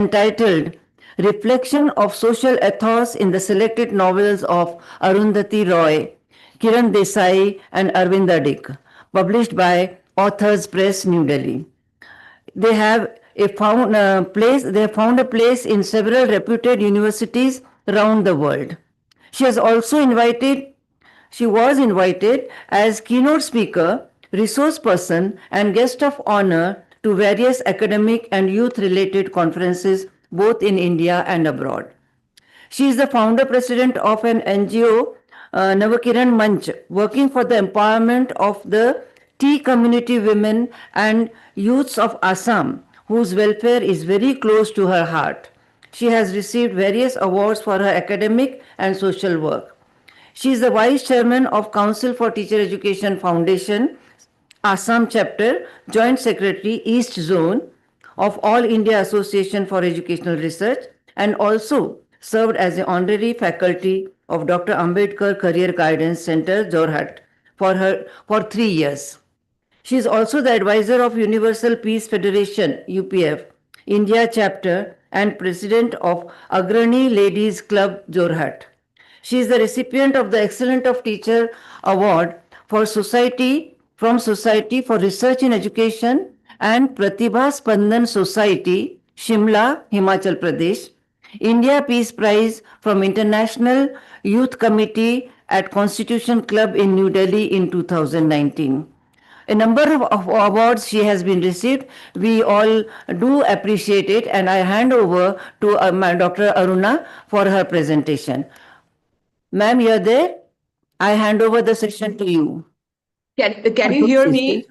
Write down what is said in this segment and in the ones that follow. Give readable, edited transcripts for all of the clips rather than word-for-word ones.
entitled Reflection of Social Ethos in the Selected Novels of Arundhati Roy, Kiran Desai, and Arvinda Dick, published by Authors Press, New Delhi. They have They have found a place in several reputed universities around the world. She has also invited she was invited as keynote speaker, resource person, and guest of honor to various academic and youth related conferences both in India and abroad. She is the founder president of an NGO, Navakiran Manch, working for the empowerment of the tea community women and youths of Assam, whose welfare is very close to her heart. She has received various awards for her academic and social work. She is the vice chairman of Council for Teacher Education Foundation, Assam chapter, joint secretary, East Zone of All India Association for Educational Research, and also served as an honorary faculty of Dr. Ambedkar Career Guidance Center, Jorhat, for 3 years. She is also the advisor of Universal Peace Federation (UPF) India chapter and president of Agrani Ladies Club, Jorhat. She is the recipient of the Excellent of Teacher Award for Society for Research in Education and Pratibha Spandan Society, Shimla, Himachal Pradesh. India Peace Prize from International Youth Committee at Constitution Club in New Delhi in 2019. A number of awards she has been received. We all do appreciate it, and I hand over to Dr. Aruna for her presentation. Ma'am, you're there? I hand over the session to you. Can you hear me?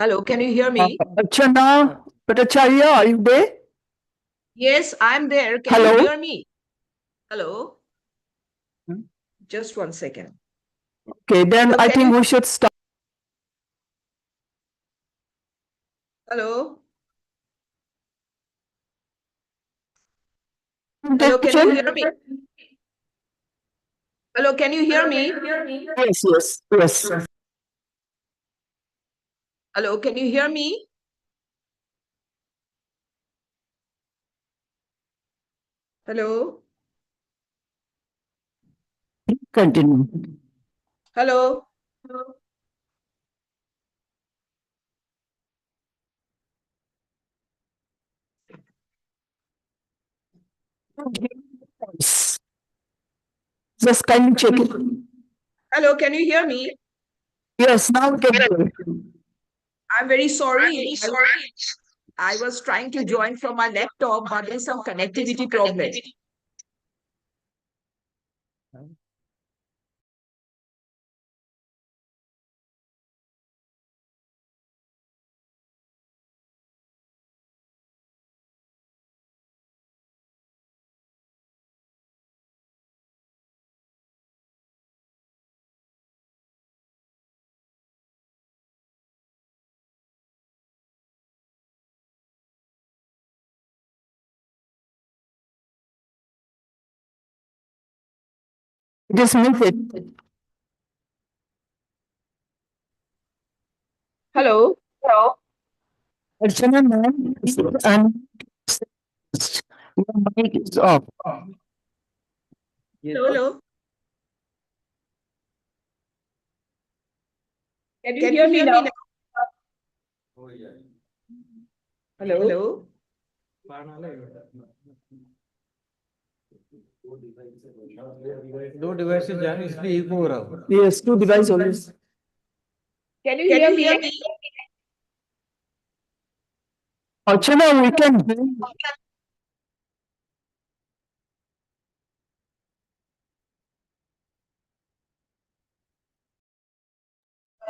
Hello, can you hear me? Archana Bhattacharya, are you there? Yes, I'm there. Can you hear me? Hello? Just 1 second. Okay, then Hello, I can think you- we should start. Hello? Hello, can you hear me? Hello, can you hear me? Yes. Hello, can you hear me? Hello? Continue. Hello? Just kindly check it. Hello, can you hear me? Yes, now we can do it. I'm very sorry. I was trying to join from my laptop, but there's some connectivity problem. Just miss it. Hello? Archana, ma'am, your mic is off. Hello? Can you hear me now? Hello? दो devices जा रहे हैं इसलिए eco हो रहा होगा. Yes, two devices always. Can you hear me? Archana, we can hear you.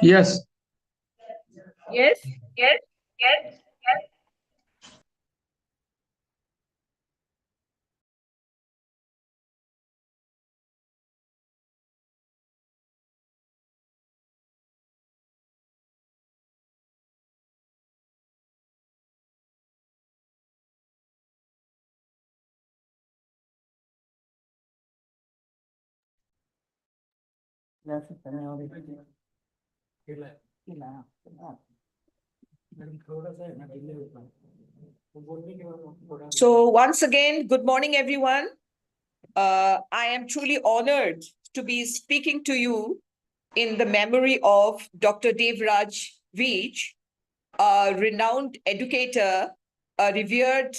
Yes. Yes. थोड़ा सा है ना डिले होता है. So once again, good morning, everyone. I am truly honored to be speaking to you in the memory of Dr. Devraj Veej, a renowned educator, a revered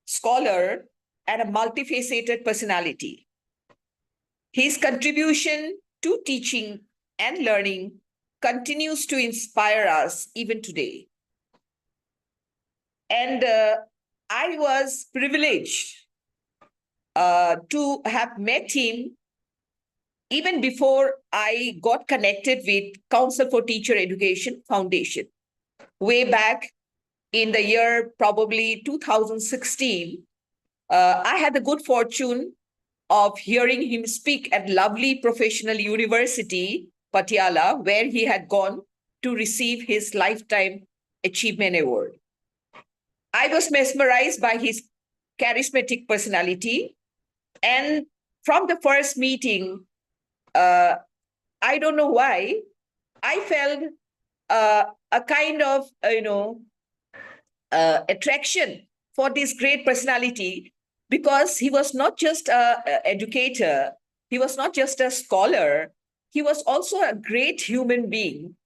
scholar, and a multifaceted personality. His contribution to teaching and learning continues to inspire us even today. And I was privileged to have met him even before I got connected with Council for Teacher Education Foundation. Way back in the year probably 2016, I had the good fortune of hearing him speak at lovely professional university, Patiala, where he had gone to receive his Lifetime Achievement Award. I was mesmerized by his charismatic personality. And from the first meeting, I don't know why, I felt a kind of, attraction for this great personality, because he was not just an educator, he was not just a scholar, he was also a great human being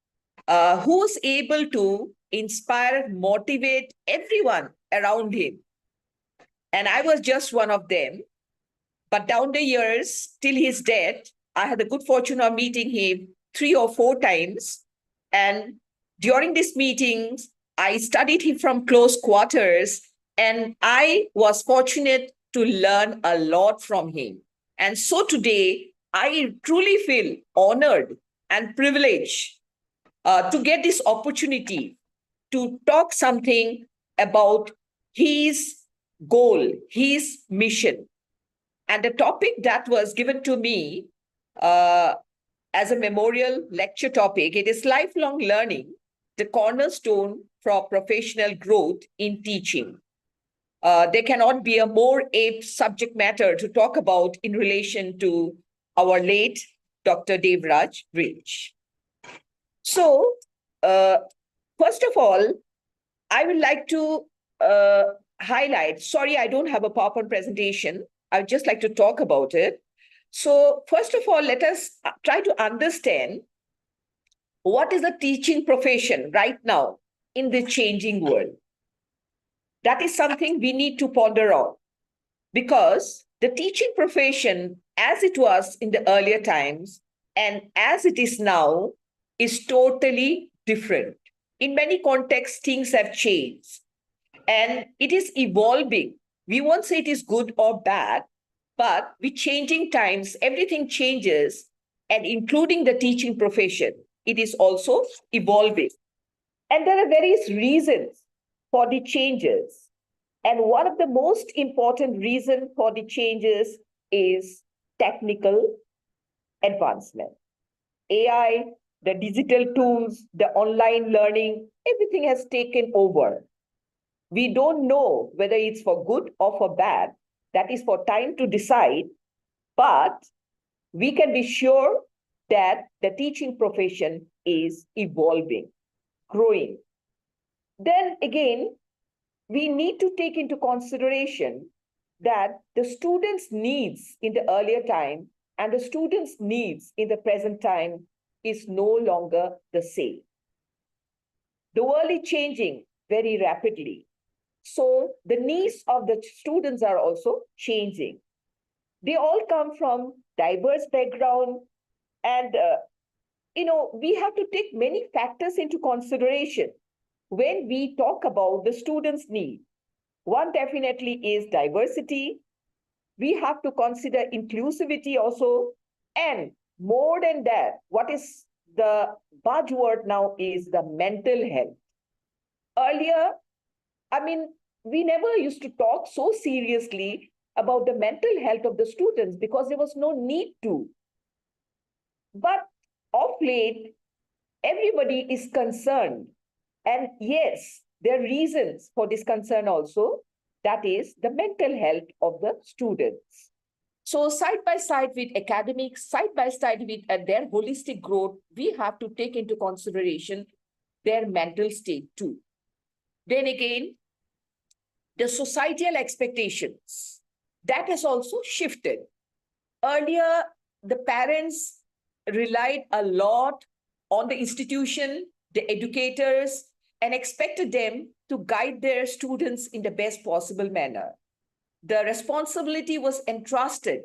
who was able to inspire, motivate everyone around him. And I was just one of them. But down the years, till his death, I had the good fortune of meeting him 3 or 4 times. And during these meetings, I studied him from close quarters, and I was fortunate to learn a lot from him. And so today, I truly feel honored and privileged to get this opportunity to talk something about his goal, his mission. And the topic that was given to me as a memorial lecture topic, it is lifelong learning, the cornerstone for professional growth in teaching. There cannot be a more apt subject matter to talk about in relation to our late Dr. Devraj Veej. So, first of all, I would like to highlight, sorry, I don't have a PowerPoint presentation. I would just like to talk about it. So first of all, let us try to understand what is the teaching profession right now in the changing world. That is something we need to ponder on, because the teaching profession, as it was in the earlier times and as it is now, is totally different. In many contexts, things have changed and it is evolving. We won't say it is good or bad, but with changing times, everything changes, and including the teaching profession, it is also evolving. And there are various reasons for the changes. And one of the most important reasons for the changes is technical advancement. AI, the digital tools, the online learning, everything has taken over. We don't know whether it's for good or for bad. That is for time to decide. But we can be sure that the teaching profession is evolving, growing. Then again, we need to take into consideration that the students' needs in the earlier time and the students' needs in the present time is no longer the same. The world is changing very rapidly. So the needs of the students are also changing. They all come from diverse background, and we have to take many factors into consideration when we talk about the students' need. One definitely is diversity. We have to consider inclusivity also, and more than that, what is the buzzword now is the mental health. Earlier, we never used to talk so seriously about the mental health of the students because there was no need to. But of late, everybody is concerned. And yes, there are reasons for this concern also. That is the mental health of the students. So side by side with academics, side by side with their holistic growth, we have to take into consideration their mental state too. Then again, the societal expectations, that has also shifted. Earlier, the parents relied a lot on the institution, the educators, and expected them to guide their students in the best possible manner. The responsibility was entrusted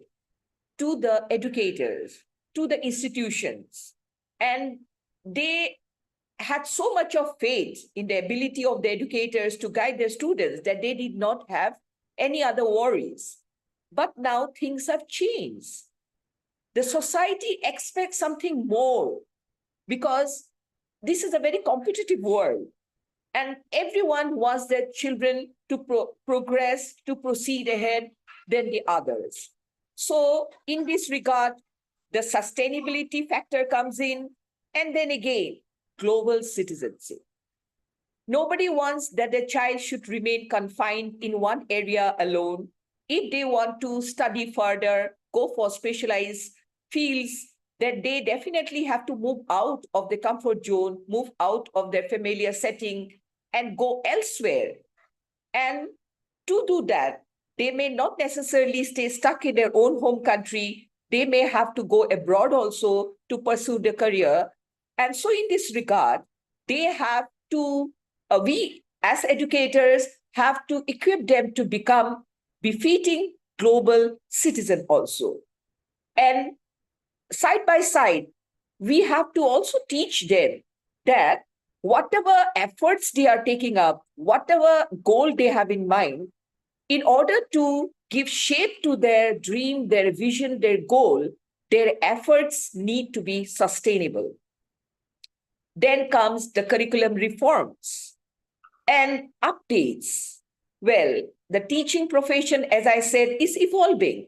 to the educators, to the institutions, and they had so much of faith in the ability of the educators to guide their students that they did not have any other worries. But now things have changed. The society expects something more because this is a very competitive world and everyone wants their children to progress, to proceed ahead than the others. So in this regard, the sustainability factor comes in, and then again, global citizenship. Nobody wants that their child should remain confined in one area alone. If they want to study further, go for specialized fields, that they definitely have to move out of the comfort zone, move out of their familiar setting, and go elsewhere. And to do that, they may not necessarily stay stuck in their own home country. They may have to go abroad also to pursue their career. And so in this regard, they have to, we as educators have to equip them to become befitting global citizen also. And side by side, we have to also teach them that whatever efforts they are taking up, whatever goal they have in mind, in order to give shape to their dream, their vision, their goal, their efforts need to be sustainable. Then comes the curriculum reforms and updates. Well, the teaching profession, as I said, is evolving.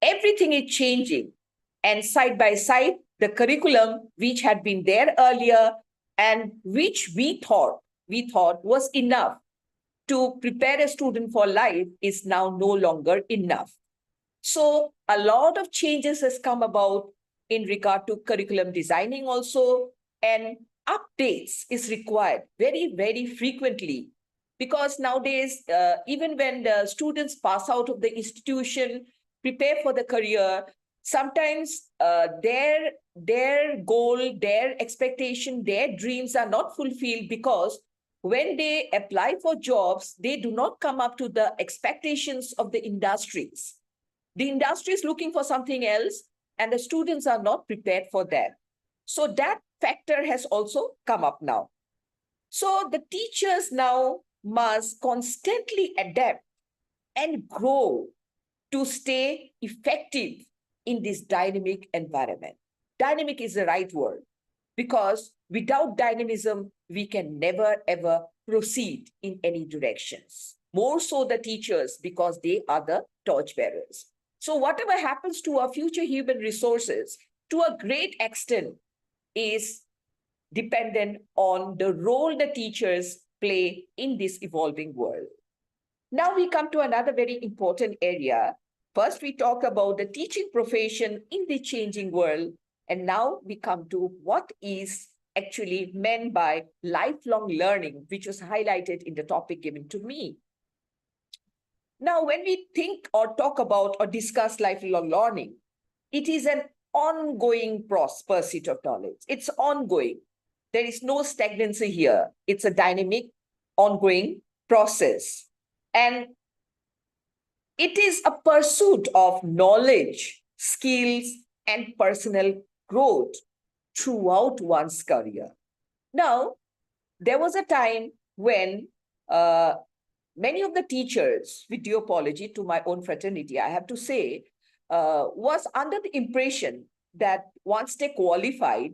Everything is changing. And side by side, the curriculum, which had been there earlier and which we thought was enough to prepare a student for life, is now no longer enough. So a lot of changes has come about in regard to curriculum designing also, and updates is required very, very frequently. Because nowadays, even when the students pass out of the institution, prepare for the career, sometimes their goal, their expectation, their dreams are not fulfilled, because when they apply for jobs, they do not come up to the expectations of the industries. The industry is looking for something else, and the students are not prepared for that. So that factor has also come up now. So the teachers now must constantly adapt and grow to stay effective in this dynamic environment. Dynamic is the right word, because without dynamism, we can never, ever proceed in any directions. More so the teachers, because they are the torchbearers. So whatever happens to our future human resources, to a great extent, is dependent on the role the teachers play in this evolving world. Now we come to another very important area. First, we talk about the teaching profession in the changing world. And now we come to what is actually meant by lifelong learning, which was highlighted in the topic given to me. Now, when we think or talk about or discuss lifelong learning, it is an ongoing pursuit of knowledge. It's ongoing. There is no stagnancy here. It's a dynamic, ongoing process. And it is a pursuit of knowledge, skills, and personal growth throughout one's career. Now, there was a time when many of the teachers, with due apology to my own fraternity, I have to say, was under the impression that once they qualified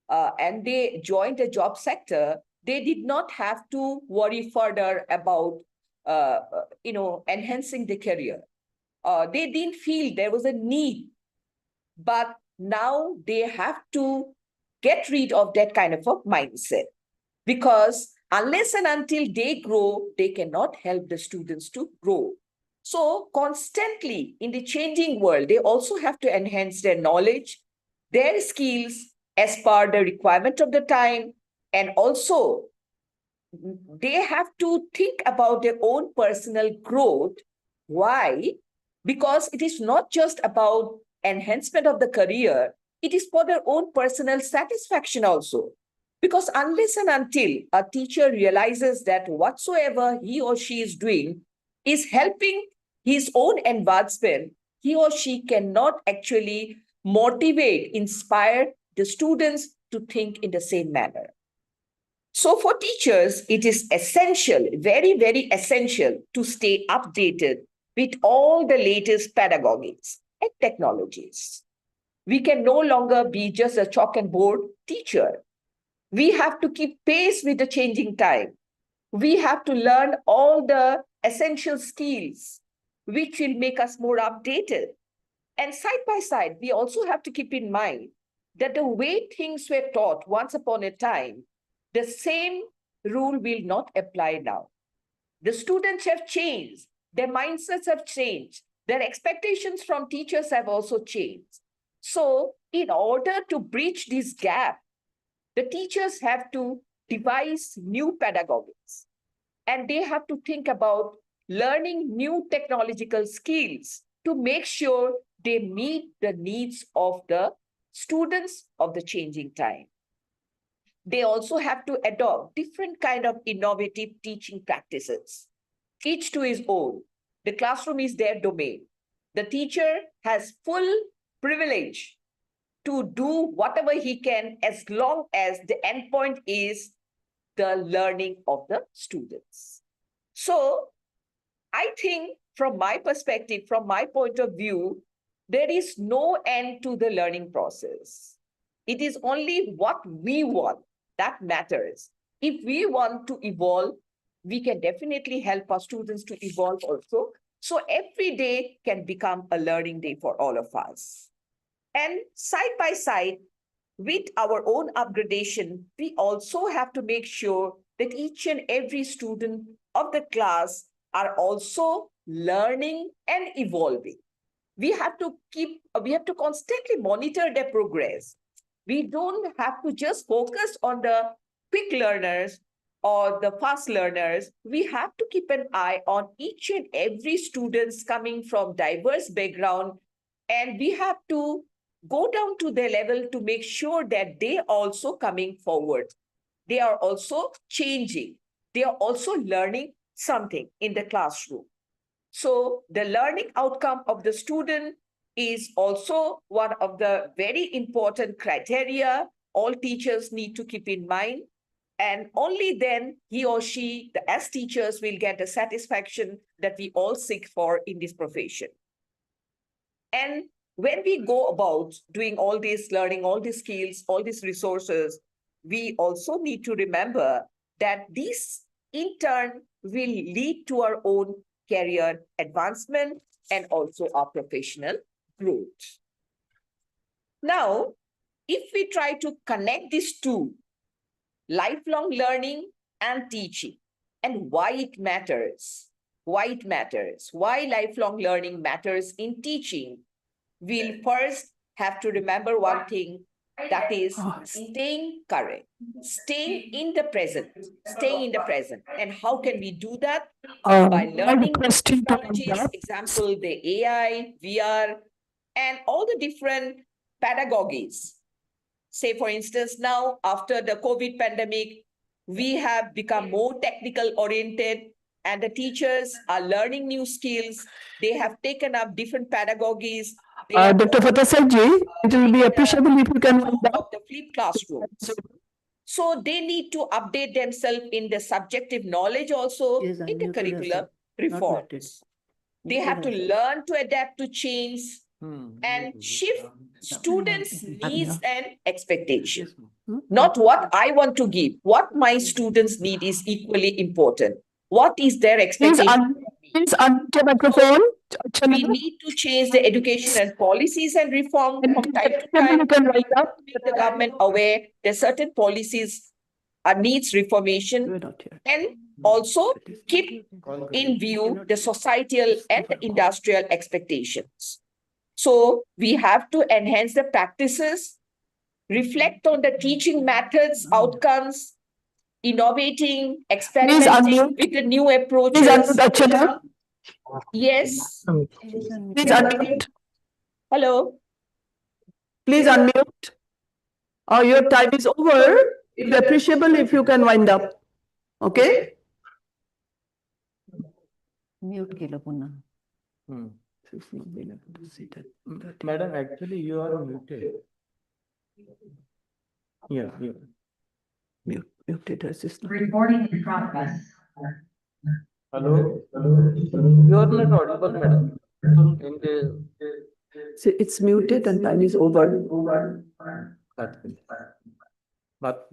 and they joined the job sector, they did not have to worry further about enhancing the career. They didn't feel there was a need, but now they have to get rid of that kind of a mindset, because unless and until they grow, they cannot help the students to grow. So constantly in the changing world, they also have to enhance their knowledge, their skills as per the requirement of the time, and also they have to think about their own personal growth. Why? Because it is not just about enhancement of the career, it is for their own personal satisfaction also. Because unless and until a teacher realizes that whatsoever he or she is doing is helping his own advancement, he or she cannot actually motivate, inspire the students to think in the same manner. So for teachers, it is essential, very, very essential to stay updated with all the latest pedagogies and technologies. We can no longer be just a chalk and board teacher. We have to keep pace with the changing time. We have to learn all the essential skills which will make us more updated. And side by side, we also have to keep in mind that the way things were taught once upon a time, the same rule will not apply now. The students have changed, their mindsets have changed, their expectations from teachers have also changed. So, in order to bridge this gap, the teachers have to devise new pedagogies and they have to think about learning new technological skills to make sure they meet the needs of the students of the changing time. They also have to adopt different kind of innovative teaching practices, each to his own. The classroom is their domain. The teacher has full privilege to do whatever he can as long as the endpoint is the learning of the students. So I think from my perspective, from my point of view, there is no end to the learning process. It is only what we want that matters. If we want to evolve, we can definitely help our students to evolve also. So every day can become a learning day for all of us. And side by side, with our own upgradation, we also have to make sure that each and every student of the class are also learning and evolving. We have to constantly monitor their progress. We don't have to just focus on the quick learners or the fast learners. We have to keep an eye on each and every students coming from diverse background, and we have to go down to their level to make sure that they are also coming forward. They are also changing. They are also learning something in the classroom. So the learning outcome of the student is also one of the very important criteria all teachers need to keep in mind. And only then he or she, as teachers, will get the satisfaction that we all seek for in this profession. And when we go about doing all this learning, all these skills, all these resources, we also need to remember that this in turn will lead to our own career advancement and also our professional growth. Now, if we try to connect these two, lifelong learning and teaching, and why it matters, why lifelong learning matters in teaching, we'll first have to remember one thing, that is staying current, staying in the present. And how can we do that? By learning technologies, example, the AI, VR, and all the different pedagogies. Say, for instance, now after the COVID pandemic, we have become more technical oriented and the teachers are learning new skills. They have taken up different pedagogies. Dr. Fatasarji, it will be appreciable if you can wind of up. the flipped classrooms. So they need to update themselves in the subjective knowledge also Yes, in the unmuted curriculum herself. Not muted. reforms. They have to learn to adapt to change and shift students' needs and expectations. Not what I want to give. What my students need is equally important. What is their Please expectation? please unmute your microphone. We need to change the education and policies and reform from time to time. You can wind up. To make the government aware that certain policies needs reformation and also keep in view the societal and the industrial expectations. So we have to enhance the practices, reflect on the teaching methods, outcomes, innovating, experimenting unmute. with the new Please approaches. unmute Archana. Yes. Please unmute. Hello. Please unmute. Oh, your time is over. It's appreciable if you can wind up. Okay? Mute केलं पुन्हा. Madam, actually you are muted. Yeah, yeah. Muted her system. Recording in progress. Hello? You are not audible, madam. In the See, it's muted and time is over. but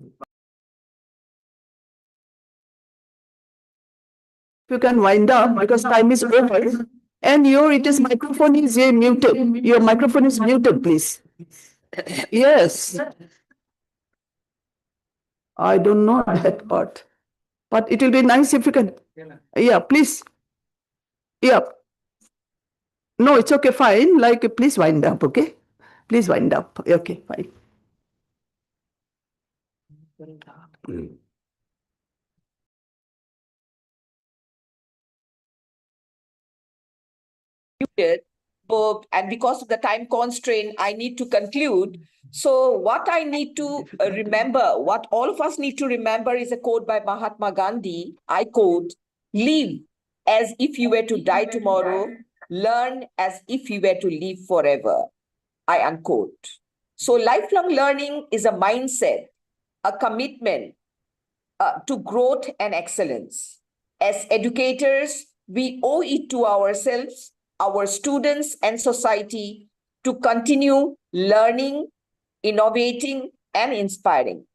You can wind up because time is over. And it is microphone is muted. Your microphone is muted, please. Yes. I don't know that part. But it will be nice if you can. Yeah, please. Yeah. No, it's okay, fine. Like, please wind up, okay? Please wind up. Okay, fine. Muted. So, and because of the time constraint, I need to conclude. So what I need to remember, what all of us need to remember is a quote by Mahatma Gandhi. I quote, live as if you were to die tomorrow, learn as if you were to live forever. I unquote. So lifelong learning is a mindset, a commitment to growth and excellence. As educators, we owe it to ourselves, our students, and society to continue learning, innovating, and inspiring.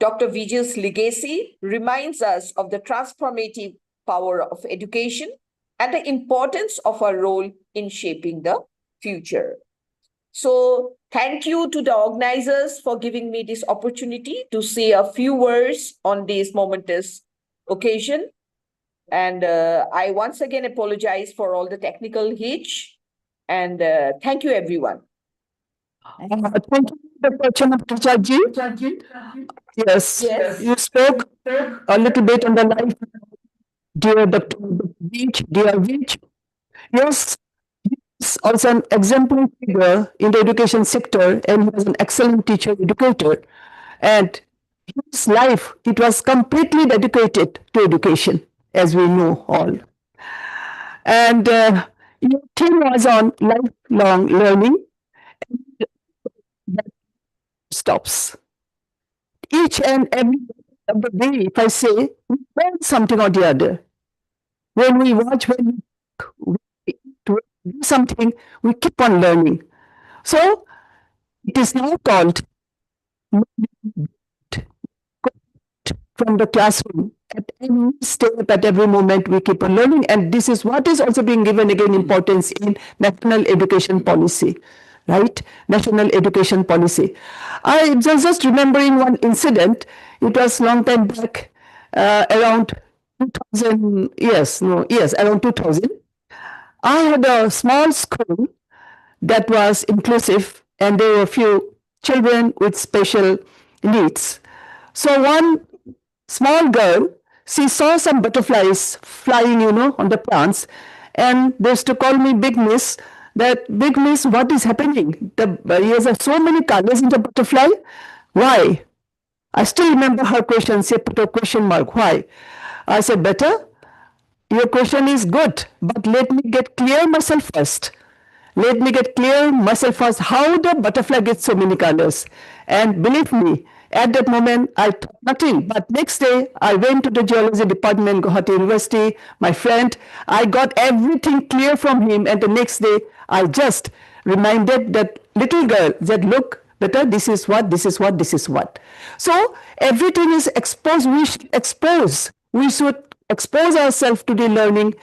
Dr. Vijay's legacy reminds us of the transformative power of education and the importance of our role in shaping the future. So thank you to the organizers for giving me this opportunity to say a few words on this momentous occasion. And I once again apologize for all the technical hitch. And thank you, everyone. Thank you, Dr. Archana Prasad-ji. Yes, you spoke a little bit on the life, dear Dr. Beach, dear Beach. Yes, he's also an exemplary figure in the education sector and he was an excellent teacher, educator. And his life, it was completely dedicated to education, as we know all. And your theme was on lifelong learning. That stops. Each and every of the day, if I say, we learn something or the other. When we watch, when we do something, we keep on learning. So it is now called from the classroom. At every step, at every moment, we keep on learning. And this is what is also being given again importance in national education policy, right? National education policy. I am just remembering one incident. It was long time back, around 2000, around 2000. I had a small school that was inclusive and there were a few children with special needs. So one small girl, she saw some butterflies flying, on the plants, and they used to call me Big Miss. That Big Miss, what is happening? Yes, are so many colors in the butterfly. Why? I still remember her question. She put a question mark. Why? I said, better. Your question is good, but let me get clear myself first. Let me get clear myself first how the butterfly gets so many colors. And believe me, at that moment, I thought nothing. But next day, I went to the geology department, Guwahati University, my friend. I got everything clear from him. And the next day, I just reminded that little girl that, look, better, this is what, this is what, this is what. So everything is exposed. We should expose ourselves to the learning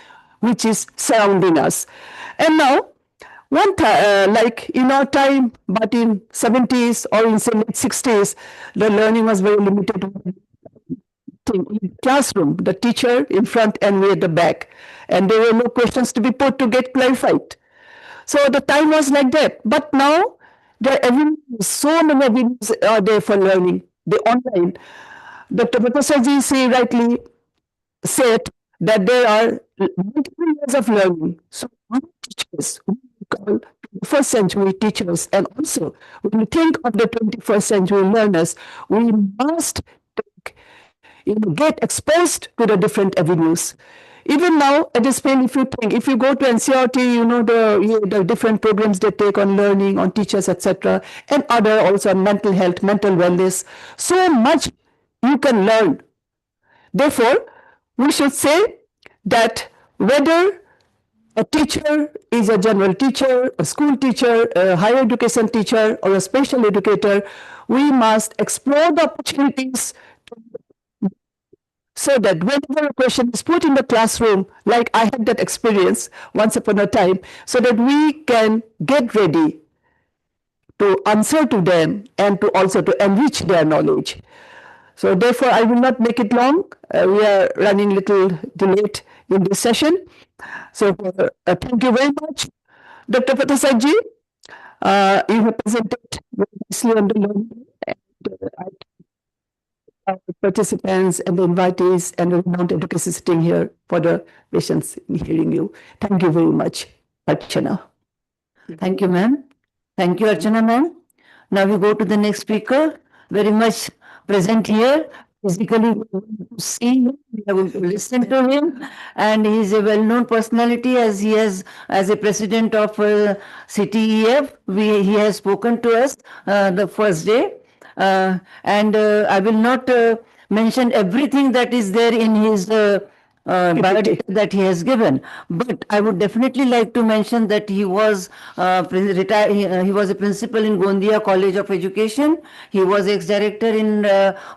which is surrounding us. And now, like in our time, but in 70s or in say late 60s, the learning was very limited. In the classroom, the teacher in front and we at the back, and there were no questions to be put to get clarified. So the time was like that. But now there are so many avenues are there for learning. The online. Dr. Bhattacharya ji rightly said that there are multiple years of learning. So our teachers, who we call 21st century teachers, and also when we think of the 21st century learners, we must take, get exposed to the different avenues. Even now at this point, if you think, if you go to NCRT, the different programs they take on learning, on teachers, etc., and other also on mental health, mental wellness, so much you can learn. Therefore, we should say that whether a teacher is a general teacher, a school teacher, a higher education teacher, or a special educator, we must explore the opportunities so that whenever a question is put in the classroom, like I had that experience once upon a time, so that we can get ready to answer to them and to also to enrich their knowledge. So therefore, I will not make it long. We are running a little too late in this session. So thank you very much, Dr. Patasarji. You have presented very nicely on the learning. And, the participants and the invitees and the renowned advocacy sitting here for the patience in hearing you. Thank you very much, Archana. Thank you, ma'am. Thank you, Archana, ma'am. Now we go to the next speaker, very much present here. Physically, we are going to see him, we are going to listen to him, and he is a well-known personality as he has, as a president of CTEF, he has spoken to us the first day. And I will not mention everything that is there in his biodata that he has given, but I would definitely like to mention that he was retired. He was a principal in Gondia College of Education. He was ex-director in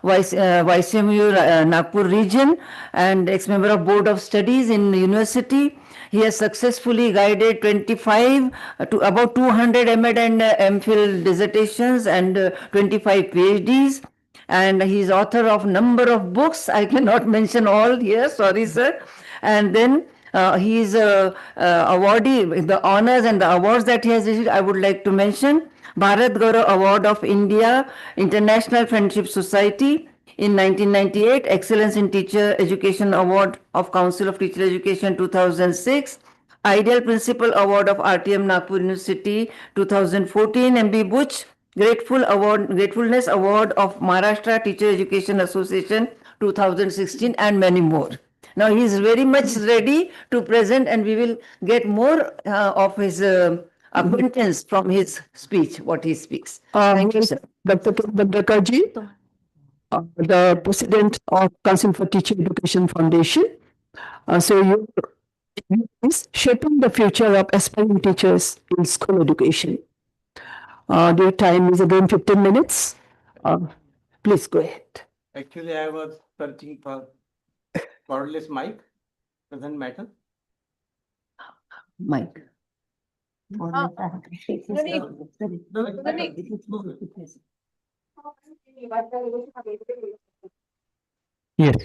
YCMU Nagpur region and ex-member of Board of Studies in university. He has successfully guided 25 to about 200 M.Ed and MPhil dissertations and 25 PhDs. And he is author of number of books. I cannot mention all here, sorry, sir. And then he is awardee, the honors and the awards that he has received, I would like to mention. Bharat Gaurav Award of India, International Friendship Society in 1998, Excellence in Teacher Education Award of Council of Teacher Education 2006, Ideal Principal Award of RTM Nagpur University 2014, MB Buch, Gratefulness Award of Maharashtra Teacher Education Association 2016, and many more. Now he is very much ready to present, and we will get more of his acquaintance from his speech, what he speaks. Thank you, sir. Dr. Bhattacharya, the president of Council for Teacher Education Foundation. So you is shaping the future of aspiring teachers in school education. Your time is again 15 minutes. Please go ahead. Actually, I was searching for cordless mic. Doesn't matter. Mike. Yes.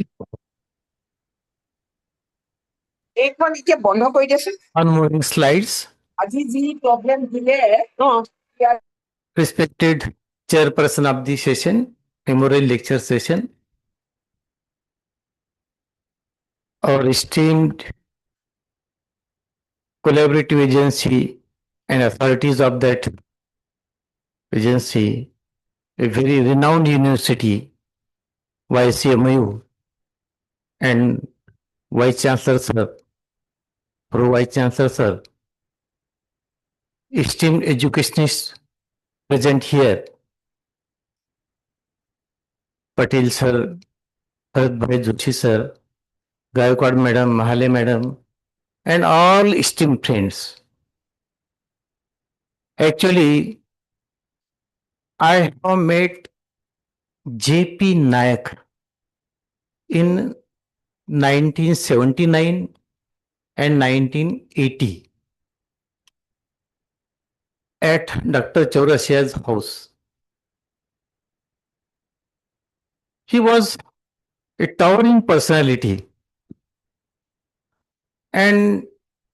এইখন এতিয়া বন্ধ কৰি দেচোন Unmoving slides. আজি যি problem দিলে Respected chairperson of the session, memorial lecture session, our esteemed collaborative agency and authorities of that agency, a very renowned university, YCMOU, and Vice Chancellor Sir, Pro Vice Chancellor Sir, esteemed educationists present here, Patel Sir, Bharat Bhai Joshi Sir, Gaikwad Madam, Mahale Madam, and all esteemed friends. Actually, I have met J.P. Nayak in 1979 and 1980 at Dr. Chaurasia's house. He was a towering personality. And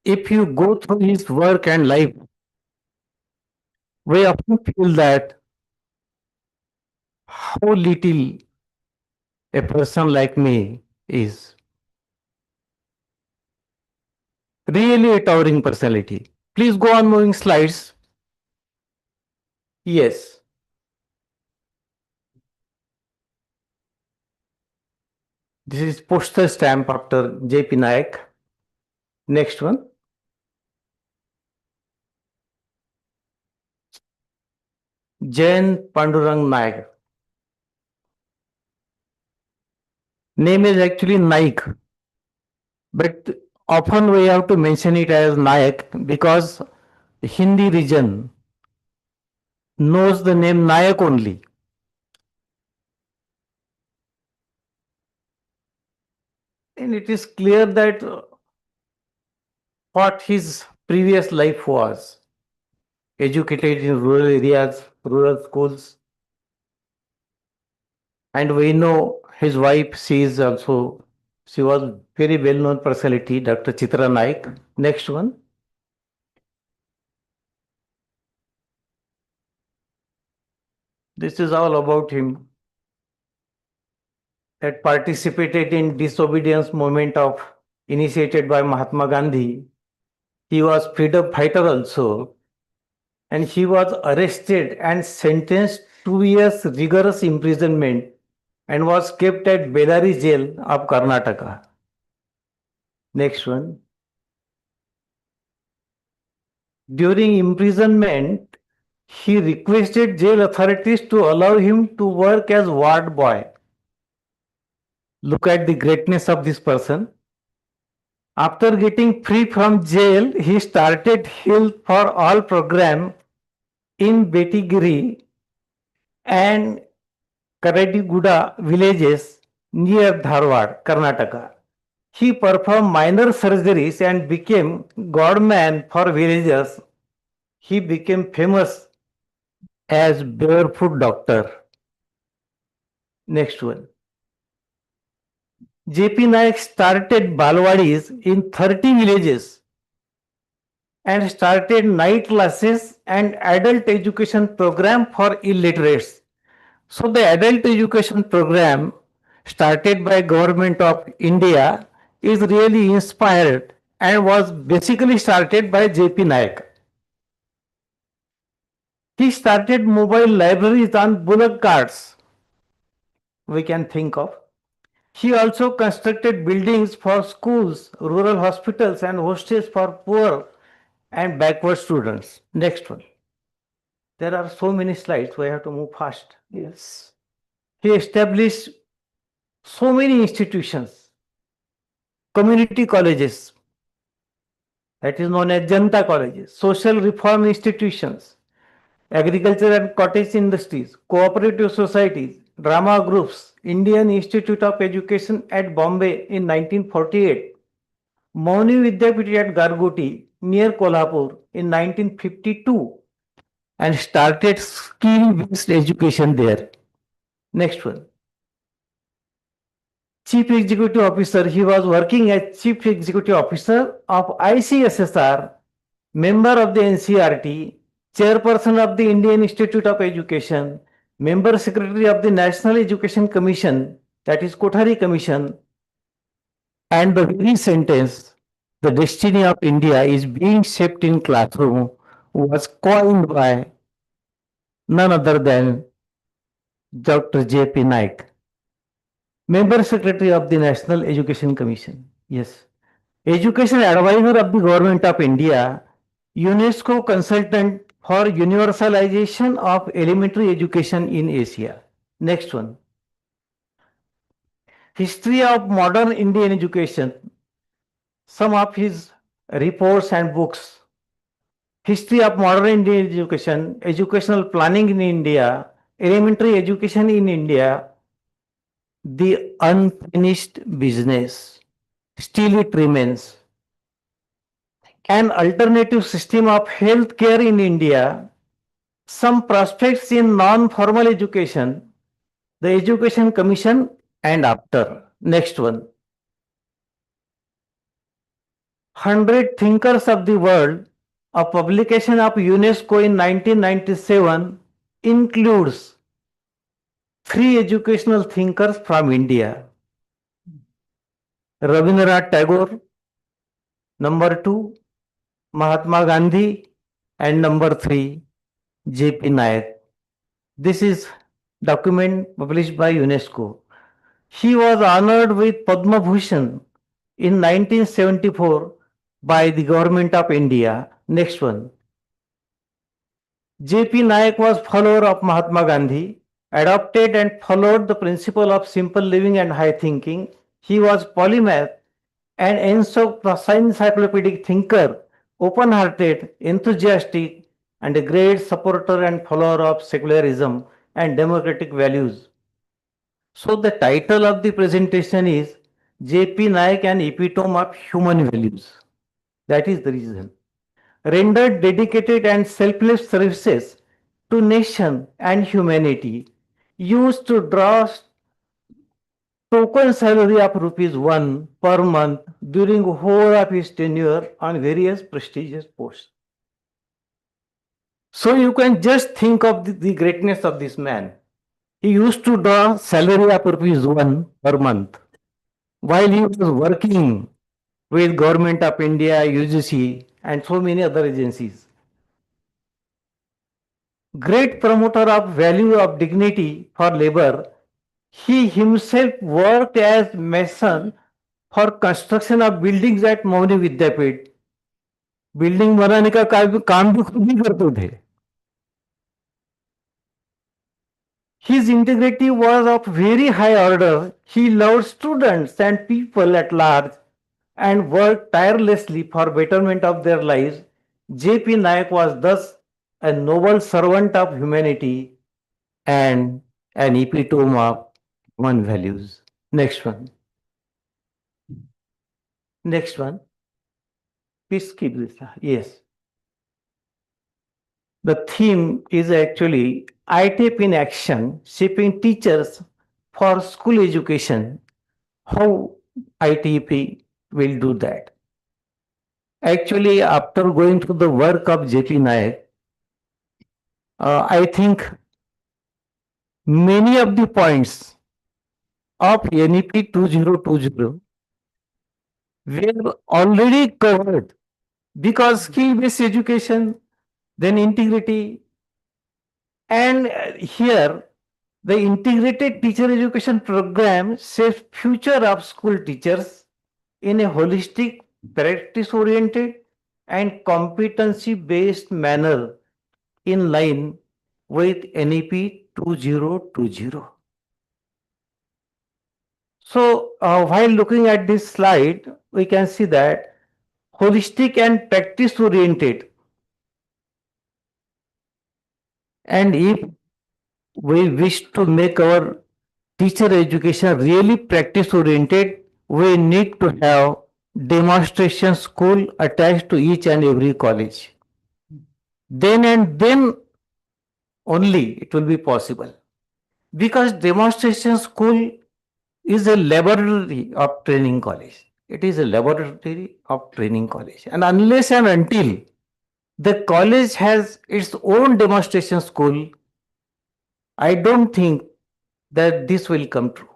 if you go through his work and life, we often feel that how little a person like me is really a towering personality. Please go on moving slides. Yes. This is postal stamp after J.P. Nayak. Next one. Jain Pandurang Nayak. Name is actually Naik, but often we have to mention it as Nayak because Hindi region knows the name Nayak only. And it is clear that what his previous life was. Educated in rural areas, rural schools, and we know his wife, she was very well known personality, Dr. Chitra Naik. Next one. This is all about him. That participated in disobedience movement of initiated by Mahatma Gandhi. He was freedom fighter also, and he was arrested and sentenced 2 years rigorous imprisonment and was kept at Bellary jail of Karnataka. Next one. During imprisonment, he requested jail authorities to allow him to work as ward boy. Look at the greatness of this person. After getting free from jail, he started Health for All program in Betigiri and Karadiguda villages near Dharwad, Karnataka. He performed minor surgeries and became godman for villagers. He became famous as barefoot doctor. Next one. J.P. Nayak started Balwadis in 30 villages and started night classes and adult education program for illiterates. So the adult education program started by government of India is really inspired and was basically started by J.P. Nayak. He started mobile libraries on bullock carts, we can think of. He also constructed buildings for schools, rural hospitals, and hostels for poor and backward students. Next one. There are so many slides, we have to move fast. Yes. He established so many institutions, community colleges, that is known as Janta colleges, social reform institutions, agriculture and cottage industries, cooperative societies, drama groups, Indian Institute of Education at Bombay in 1948, Mauni Vidyapith at Gargoti near Kolhapur in 1952, and started skill-based education there. Next one. Chief Executive Officer, he was working as Chief Executive Officer of ICSSR, member of the NCRT, chairperson of the Indian Institute of Education, member secretary of the National Education Commission, that is Kothari Commission, and the very sentence, the destiny of India is being shaped in classroom, was coined by none other than Dr. J.P. Naik, member secretary of the National Education Commission. Yes. Education advisor of the Government of India, UNESCO consultant for universalization of elementary education in Asia. Next one. History of modern Indian education. Some of his reports and books. History of modern Indian education, educational planning in India, elementary education in India, the unfinished business. Still it remains. An alternative system of healthcare in India, some prospects in non-formal education, the Education Commission, and after. Next one. 100 Thinkers of the World, a publication of UNESCO in 1997, includes three educational thinkers from India. Rabindranath Tagore, number two, Mahatma Gandhi, and number three, J.P. Nayak. This is document published by UNESCO. He was honored with Padma Bhushan in 1974 by the government of India. Next one. J.P. Nayak was follower of Mahatma Gandhi, adopted and followed the principle of simple living and high thinking. He was polymath and encyclopedic thinker, open-hearted, enthusiastic, and a great supporter and follower of secularism and democratic values. So the title of the presentation is J.P. Nayak, an epitome of human values. That is the reason. Rendered dedicated and selfless services to nation and humanity, used to draw token salary of rupees 1 per month during whole of his tenure on various prestigious posts. So you can just think of the greatness of this man. He used to draw salary of rupees 1 per month while he was working with Government of India, UGC, and so many other agencies. Great promoter of value of dignity for labor, he himself worked as mason for construction of buildings at Mauni Vidyapeeth. Building बनाने का काम भी खुद ही करते थे. His integrity was of very high order. He loved students and people at large and worked tirelessly for betterment of their lives. J.P. Nayak was thus a noble servant of humanity and an epitome of human values. Next one. Next one. Please keep this. Yes. The theme is actually ITEP in action, shaping teachers for school education. How ITEP will do that? Actually, after going through the work of J.P. Nayak, I think many of the points of NEP 2020 were already covered because skill-based education, then integrity, and here the integrated teacher education program shapes future of school teachers in a holistic, practice-oriented, and competency-based manner in line with NEP 2020. So, while looking at this slide, we can see that holistic and practice-oriented. And if we wish to make our teacher education really practice-oriented, we need to have demonstration school attached to each and every college. Then and then only it will be possible. Because demonstration school is a laboratory of training college. It is a laboratory of training college. And unless and until the college has its own demonstration school, I don't think that this will come true.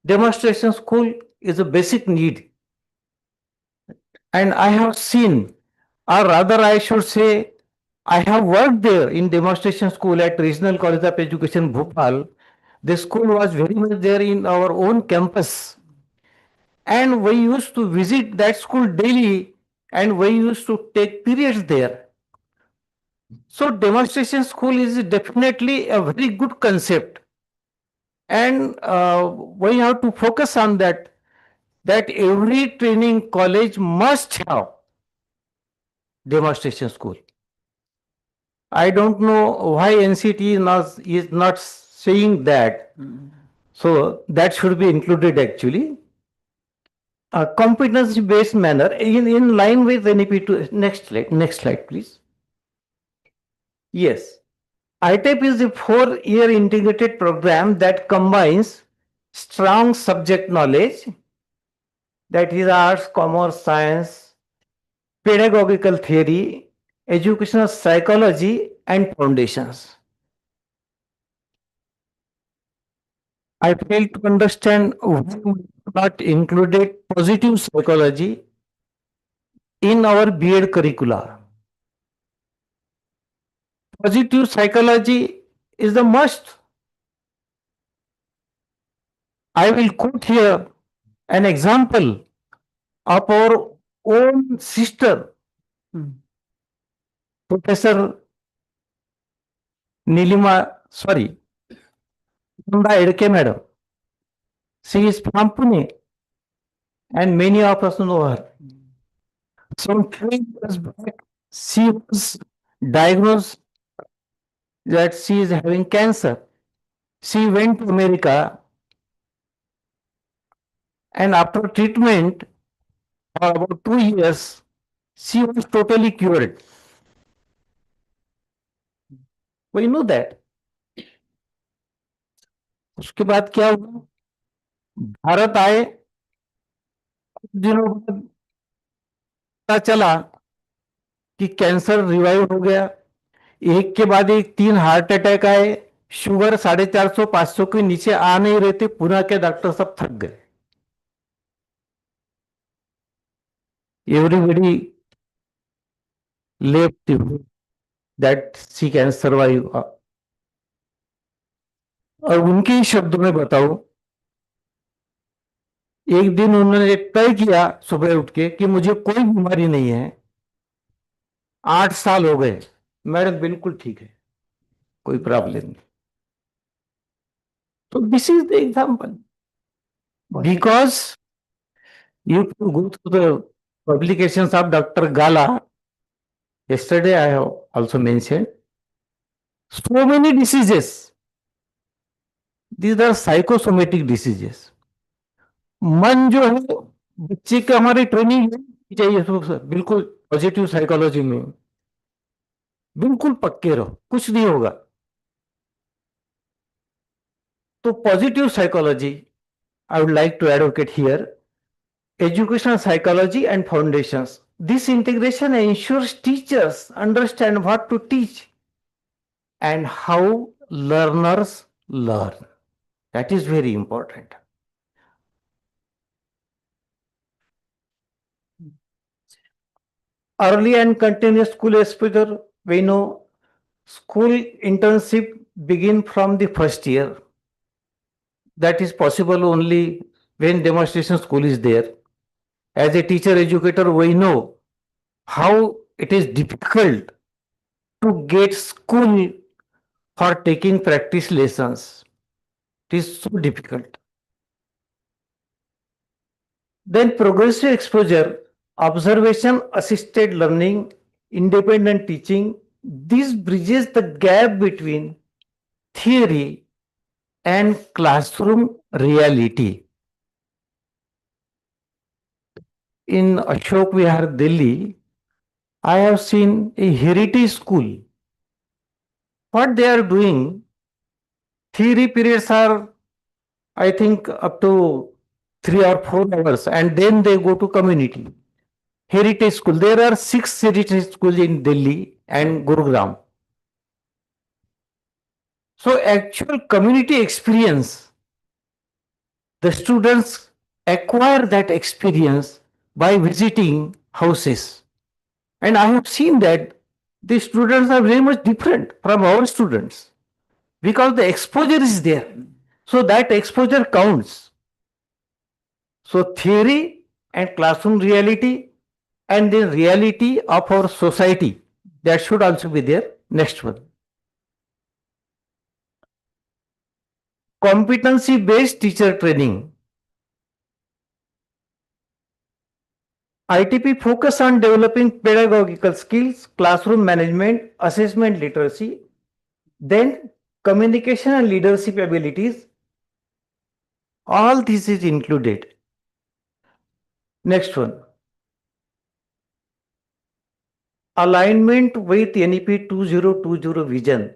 Demonstration school is a basic need. And I have seen, or rather I should say, I have worked there in demonstration school at Regional College of Education, Bhopal. The school was very much there in our own campus. And we used to visit that school daily and we used to take periods there. So demonstration school is definitely a very good concept. And we have to focus on that, that every training college must have demonstration school. I don't know why NCT is not saying that. So that should be included actually. A competency-based manner in line with NEP2. Next slide, please. Yes. ITEP is a 4-year integrated program that combines strong subject knowledge, that is arts, commerce, science, pedagogical theory, educational psychology, and foundations. I fail to understand why we have not included positive psychology in our B.Ed curricula. Positive psychology is the must. I will quote here an example of our own sister, Professor Nanda Edke madam. She is from Pune and many of us know her. Some 3 years back, she was diagnosed that she is having cancer. She went to America and after treatment for about 2 years, she was totally cured. We know that. उसके बाद क्या हुआ? भारत आए, कुछ दिनों बाद पता चला कि कैंसर रिवाइव हो गया. एक के बाद एक 3 हार्ट अटैक आए. शुगर 450-500 के नीचे आ नहीं रहे थे. पुणे के डॉक्टर सब थक गए. Everybody left that she can survive. और उनके ही शब्दों में बताऊं, एक दिन उन्होंने तय किया सुबह उठ के कि मुझे कोई बीमारी नहीं है. 8 साल हो गए. मैडम बिल्कुल ठीक है, कोई प्रॉब्लम नहीं. So this is the example. Because you go through the publications of Dr. Gala, yesterday I have also mentioned, so many diseases. These are psychosomatic diseases. मन जो है बच्चे का हमारी ट्रेनिंग चाहिए बिल्कुल पॉजिटिव साइकोलॉजी में. बिल्कुल पक्के रहो, कुछ नहीं होगा. तो positive psychology I would like to advocate here. Educational psychology and foundations. This integration ensures teachers understand what to teach and how learners learn. That is very important. Early and continuous school exposure, we know school internship begin from the first year. That is possible only when demonstration school is there. As a teacher educator, we know how it is difficult to get school for taking practice lessons. It is so difficult. Then progressive exposure, observation assisted learning, independent teaching. This bridges the gap between theory and classroom reality. In Ashok Vihar, Delhi, I have seen a heritage school. What they are doing, theory periods are, I think, up to 3 or 4 hours, and then they go to community. Heritage school. There are 6 heritage schools in Delhi and Gurugram. So actual community experience, the students acquire that experience by visiting houses. And I have seen that the students are very much different from our students because the exposure is there. So that exposure counts. So theory and classroom reality and the reality of our society, that should also be there. Next one. Competency-based teacher training. ITP focus on developing pedagogical skills, classroom management, assessment literacy, then communication and leadership abilities. All this is included. Next one. Alignment with NEP 2020 vision.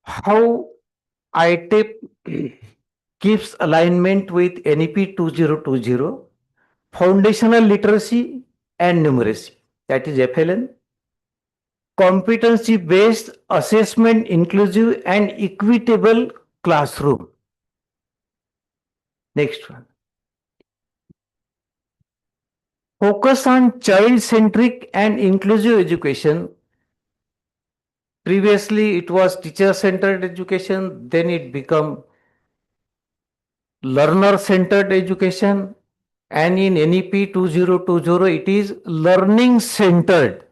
How ITP keeps alignment with NEP 2020, foundational literacy and numeracy, that is FLN, competency based assessment, inclusive and equitable classroom. Next one. Focus on child-centric and inclusive education. Previously, it was teacher-centered education, then it became learner-centered education, and in NEP 2020, it is learning-centered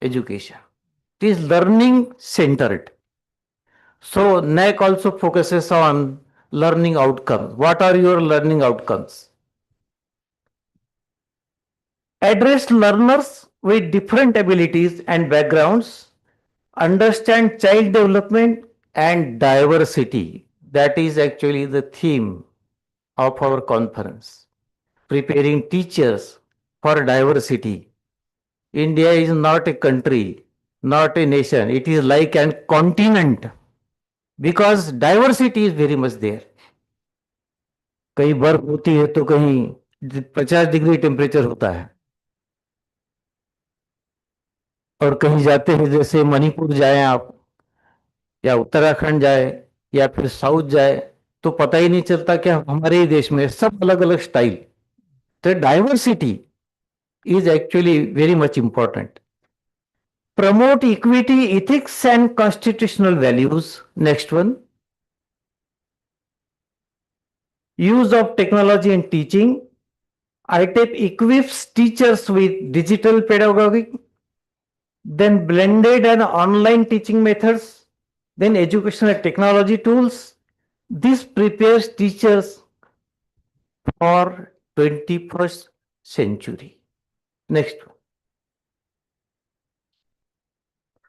education. It is learning-centered. So, NAC also focuses on learning outcomes. What are your learning outcomes? Address learners with different abilities and backgrounds, understand child development and diversity. That is actually the theme of our conference. Preparing teachers for diversity. India is not a country, not a nation. It is like an continent because diversity is very much there. कहीं बर्फ होती है तो कहीं 50 degree temperature होता है और कहीं जाते हैं जैसे मणिपुर जाए आप या उत्तराखंड जाए या फिर साउथ जाए तो पता ही नहीं चलता कि हमारे ही देश में सब अलग अलग स्टाइल तो diversity is actually very much important promote equity ethics and constitutional values next one use of technology in teaching ITEP equips teachers with digital pedagogy then blended and online teaching methods then educational technology tools. This prepares teachers for 21st century. Next.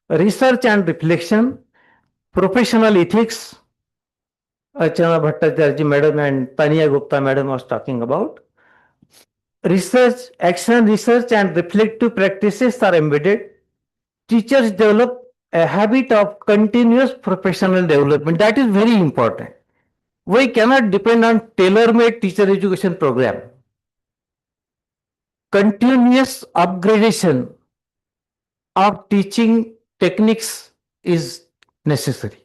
Research and reflection, professional ethics. Archana Bhattacharya madam and Tanya Gupta madam was talking about. Research, action research and reflective practices are embedded. Teachers develop a habit of continuous professional development. That is very important. We cannot depend on tailor-made teacher education program. Continuous upgradation of teaching techniques is necessary.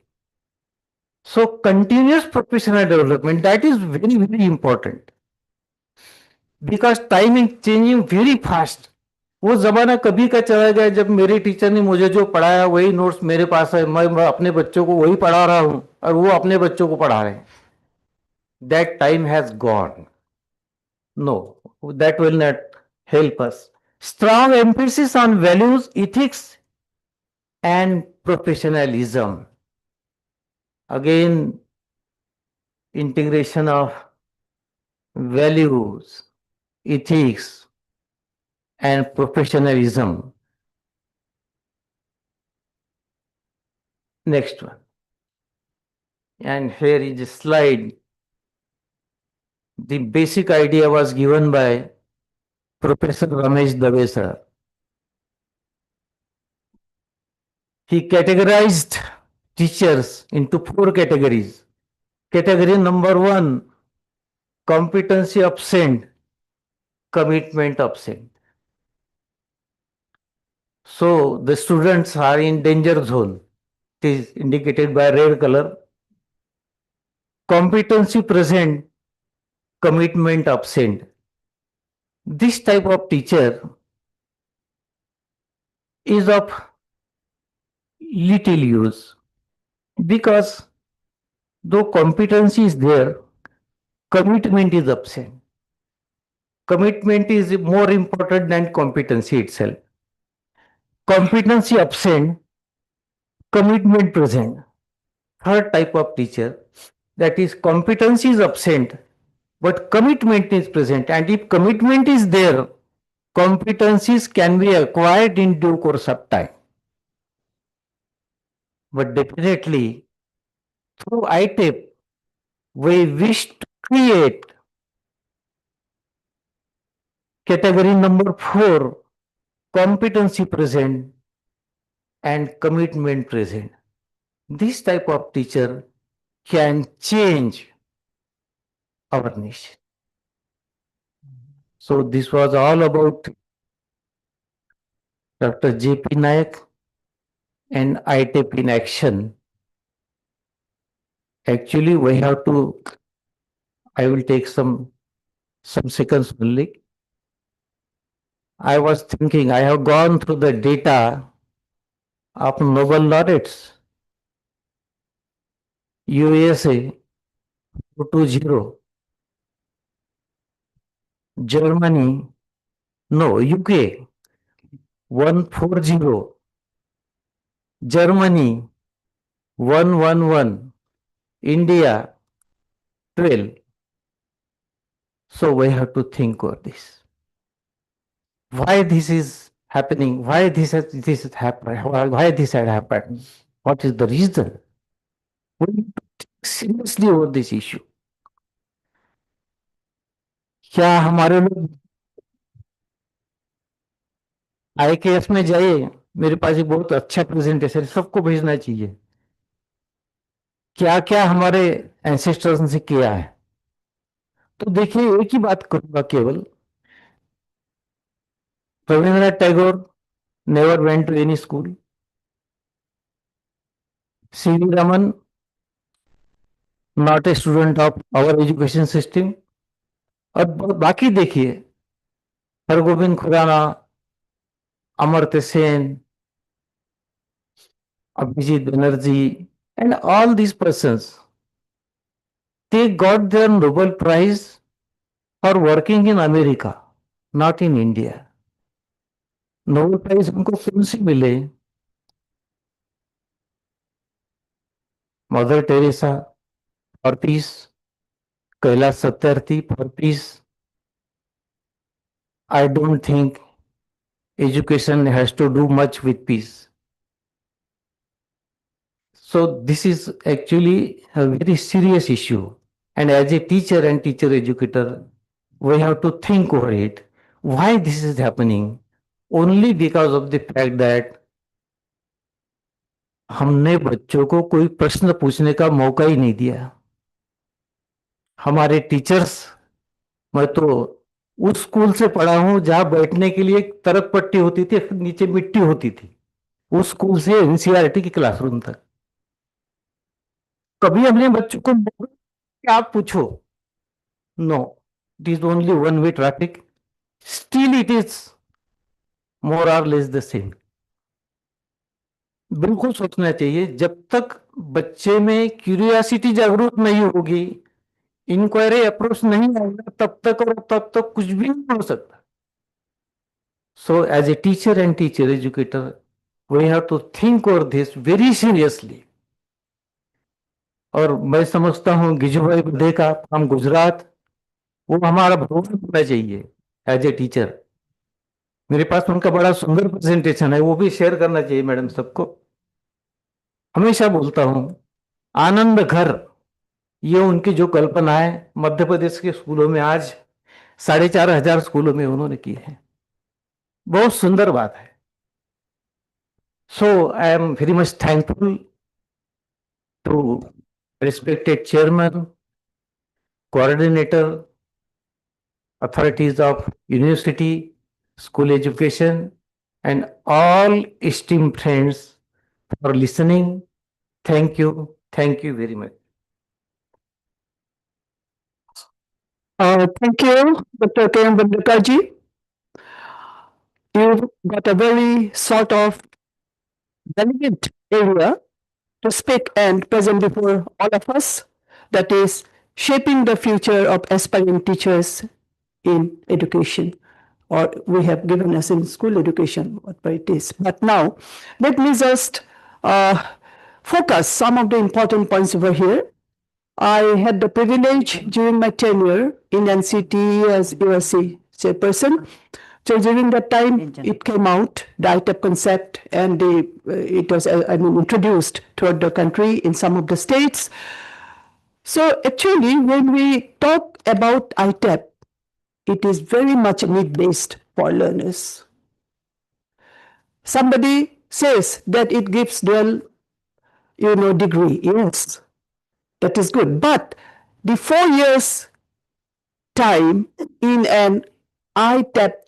So continuous professional development, that is very, very important. Because time is changing very fast. वो जमाना कभी का चला गया जब मेरे teacher ने मुझे जो पढ़ाया वही नोट्स मेरे पास है मैं अपने बच्चों को वही पढ़ा रहा हूं और वो अपने बच्चों को पढ़ा रहे हैं that time has gone. No, that will not help us. Strong emphasis on values, ethics, and professionalism. Again, integration of values, ethics, and professionalism. Next one. And here is a slide. The basic idea was given by Professor Ramesh Dave sir. He categorized teachers into 4 categories. Category number 1, competency absent, commitment absent. So the students are in danger zone. It is indicated by red color. Competency present, commitment absent. This type of teacher is of little use because though competency is there, commitment is absent. Commitment is more important than competency itself. Competency absent, commitment present. Third type of teacher, that is competency is absent, but commitment is present. And if commitment is there, competencies can be acquired in due course of time. But definitely, through ITEP, we wish to create category number 4, competency present and commitment present. This type of teacher can change our nation. So this was all about Dr. J.P. Nayak and ITEP in action. Actually, we have to, I will take some seconds only. I was thinking, I have gone through the data of Nobel laureates. USA 220, Germany, no, UK 140, Germany 111, India 12. So we have to think of this. Why this is happening? Why this has happened? Why this had happened? What is the reason? We need to think seriously over this issue. क्या हमारे लोग IKF में जाइए, मेरे पास एक बहुत अच्छा presentation सबको भेजना चाहिए, क्या क्या हमारे एंसेस्टर्स ने किया है. तो देखिए एक ही बात करूंगा केवल, Rabindranath Tagore never went to any school, CV Raman not a student of our education system. और बाकी देखिए Hargobind Khurana, Amartya Sen, Abhijit Banerjee, and all these persons, they got their Nobel Prize for working in America, not in India. Nobel prize उनको कौन से मिले? Mother Teresa for peace, Kailash Satyarthi for peace. I don't think education has to do much with peace. So this is actually a very serious issue. And as a teacher and teacher educator, we have to think over it. Why this is happening? Only because of the fact that हमने बच्चों को कोई प्रश्न पूछने का मौका ही नहीं दिया. हमारे टीचर्स, मैं तो उस स्कूल से पढ़ा हूं जहां बैठने के लिए एक तरफ पट्टी होती थी, नीचे मिट्टी होती थी. उस स्कूल से एनसीईआरटी की क्लासरूम तक. कभी हमने बच्चों को क्या पूछो? No, it is only one way traffic. Still it is more or less the same. बिल्कुल सोचना चाहिए, जब तक बच्चे में क्यूरियोसिटी जागरूक नहीं होगी, इंक्वायरी अप्रोच नहीं आएगा, तब तक कुछ भी नहीं हो सकता. So as a teacher and teacher educator, we have to think over this very seriously. और मैं समझता हूँ गिजुभाई बधे का फ्रॉम गुजरात, वो हमारा भगवान होना चाहिए एज ए टीचर. मेरे पास उनका बड़ा सुंदर प्रेजेंटेशन है, वो भी शेयर करना चाहिए मैडम सबको. हमेशा बोलता हूं आनंद घर, ये उनकी जो कल्पना है मध्य प्रदेश के स्कूलों में आज 4,500 स्कूलों में उन्होंने की है. बहुत सुंदर बात है. So I am very much thankful to respected chairman, coordinator, authorities of university, school education, and all esteemed friends for listening. Thank you. Thank you very much. Thank you, Dr. K.M. Bandakarji. You've got a very sort of relevant area to speak and present before all of us, that is shaping the future of aspiring teachers in education, or we have given us in school education, whatever it is. But now, let me just focus some of the important points over here. I had the privilege during my tenure in NCT as USC chairperson. So during that time, it came out, the ITEP concept, and it was introduced throughout the country in some of the states. So actually, when we talk about ITEP, it is very much need-based for learners. Somebody says that it gives dual, degree. Yes, that is good. But the 4 years time in an ITEP